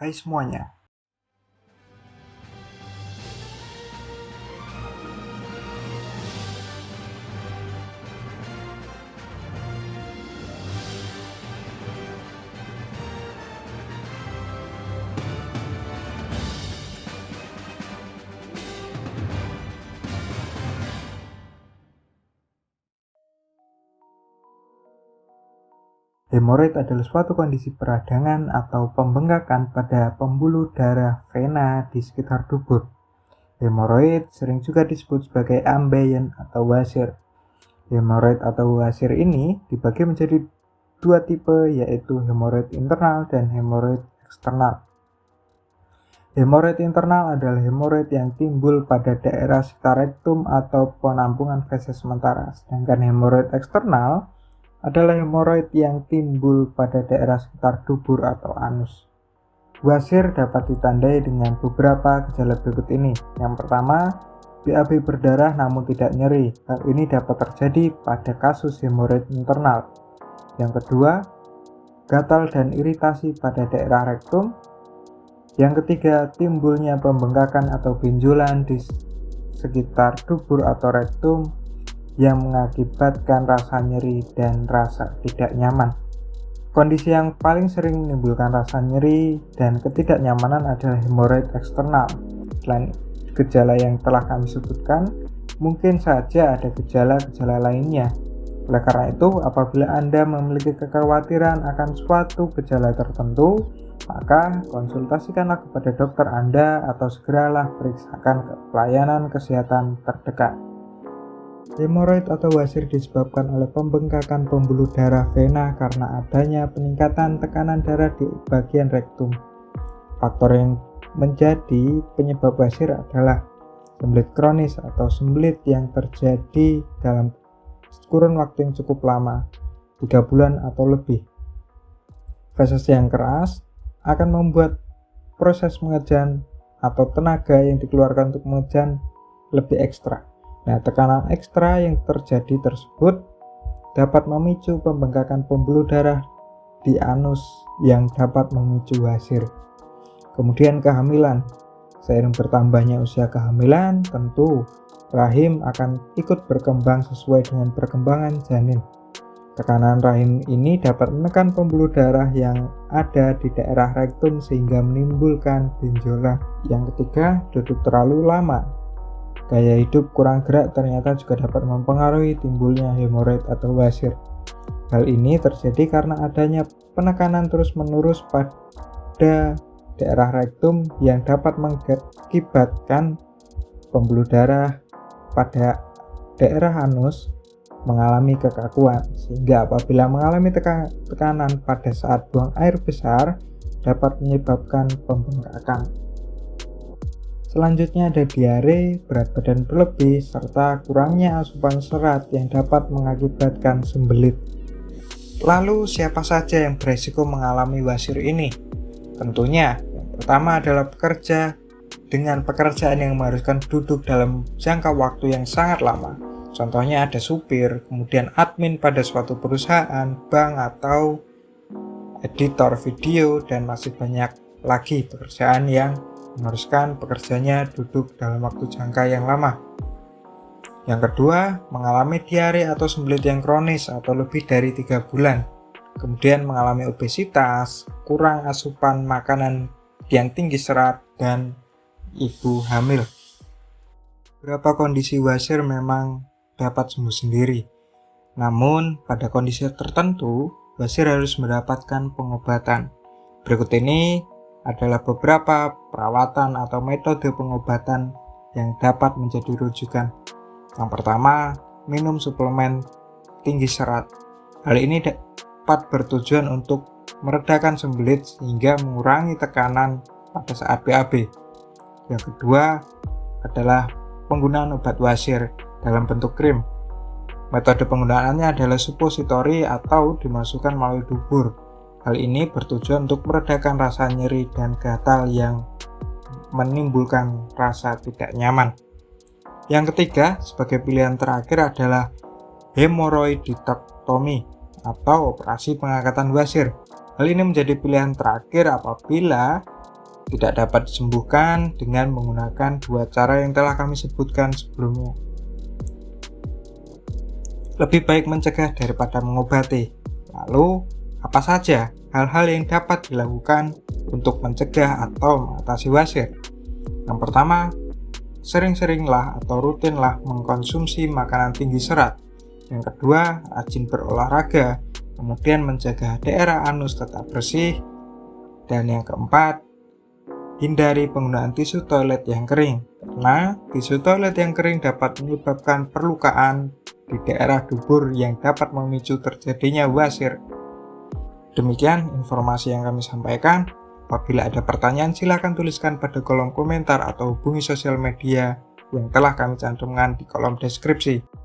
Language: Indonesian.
Hai semuanya. Hemoroid adalah suatu kondisi peradangan atau pembengkakan pada pembuluh darah vena di sekitar dubur. Hemoroid sering juga disebut sebagai ambeien atau wasir. Hemoroid atau wasir ini dibagi menjadi dua tipe, yaitu hemoroid internal dan hemoroid eksternal. Hemoroid internal adalah hemoroid yang timbul pada daerah sekitar rektum atau penampungan feses sementara, sedangkan hemoroid eksternal adalah hemoroid yang timbul pada daerah sekitar dubur atau anus. Wasir dapat ditandai dengan beberapa gejala berikut ini. Yang pertama, BAB berdarah namun tidak nyeri. Hal ini dapat terjadi pada kasus hemoroid internal. Yang kedua, gatal dan iritasi pada daerah rektum. Yang ketiga, timbulnya pembengkakan atau benjolan di sekitar dubur atau rektum yang mengakibatkan rasa nyeri dan rasa tidak nyaman. Kondisi yang paling sering menimbulkan rasa nyeri dan ketidaknyamanan adalah hemoroid eksternal. Selain gejala yang telah kami sebutkan, mungkin saja ada gejala-gejala lainnya. Oleh karena itu, apabila Anda memiliki kekhawatiran akan suatu gejala tertentu, maka konsultasikanlah kepada dokter Anda atau segeralah periksakan ke pelayanan kesehatan terdekat. Hemoroid atau wasir disebabkan oleh pembengkakan pembuluh darah vena karena adanya peningkatan tekanan darah di bagian rektum. Faktor yang menjadi penyebab wasir adalah sembelit kronis atau sembelit yang terjadi dalam kurun waktu yang cukup lama, 3 bulan atau lebih. Feses yang keras akan membuat proses mengejan atau tenaga yang dikeluarkan untuk mengejan lebih ekstra. Nah, tekanan ekstra yang terjadi tersebut dapat memicu pembengkakan pembuluh darah di anus yang dapat memicu wasir. Kemudian kehamilan. Seiring bertambahnya usia kehamilan, tentu rahim akan ikut berkembang sesuai dengan perkembangan janin. Tekanan rahim ini dapat menekan pembuluh darah yang ada di daerah rektum sehingga menimbulkan benjolan. Yang ketiga, duduk terlalu lama. Gaya hidup kurang gerak ternyata juga dapat mempengaruhi timbulnya hemoroid atau wasir. Hal ini terjadi karena adanya penekanan terus-menerus pada daerah rektum yang dapat mengakibatkan pembuluh darah pada daerah anus mengalami kekakuan, sehingga apabila mengalami tekanan pada saat buang air besar dapat menyebabkan pembengkakan. Selanjutnya ada diare, berat badan berlebih, serta kurangnya asupan serat yang dapat mengakibatkan sembelit. Lalu siapa saja yang beresiko mengalami wasir ini? Tentunya yang pertama adalah pekerja dengan pekerjaan yang mengharuskan duduk dalam jangka waktu yang sangat lama. Contohnya ada supir, kemudian admin pada suatu perusahaan, bank atau editor video, dan masih banyak lagi pekerjaan yang mengharuskan pekerjanya duduk dalam waktu jangka yang lama. Yang kedua, mengalami diare atau sembelit yang kronis atau lebih dari 3 bulan. Kemudian mengalami obesitas, kurang asupan makanan yang tinggi serat, dan ibu hamil. Beberapa kondisi wasir memang dapat sembuh sendiri. Namun, pada kondisi tertentu, wasir harus mendapatkan pengobatan. Berikut ini adalah beberapa perawatan atau metode pengobatan yang dapat menjadi rujukan. Yang pertama, minum suplemen tinggi serat. Hal ini dapat bertujuan untuk meredakan sembelit sehingga mengurangi tekanan pada saat BAB. Yang kedua adalah penggunaan obat wasir dalam bentuk krim. Metode penggunaannya adalah supositori atau dimasukkan melalui dubur. Hal ini bertujuan untuk meredakan rasa nyeri dan gatal yang menimbulkan rasa tidak nyaman. Yang ketiga, sebagai pilihan terakhir adalah hemoroidektomi atau operasi pengangkatan wasir. Hal ini menjadi pilihan terakhir apabila tidak dapat disembuhkan dengan menggunakan dua cara yang telah kami sebutkan sebelumnya. Lebih baik mencegah daripada mengobati. Lalu, apa saja hal-hal yang dapat dilakukan untuk mencegah atau mengatasi wasir? Yang pertama, sering-seringlah atau rutinlah mengkonsumsi makanan tinggi serat. Yang kedua, rajin berolahraga, kemudian menjaga daerah anus tetap bersih. Dan yang keempat, hindari penggunaan tisu toilet yang kering, karena tisu toilet yang kering dapat menyebabkan perlukaan di daerah dubur yang dapat memicu terjadinya wasir. Demikian informasi yang kami sampaikan. Apabila ada pertanyaan, silakan tuliskan pada kolom komentar atau hubungi sosial media yang telah kami cantumkan di kolom deskripsi.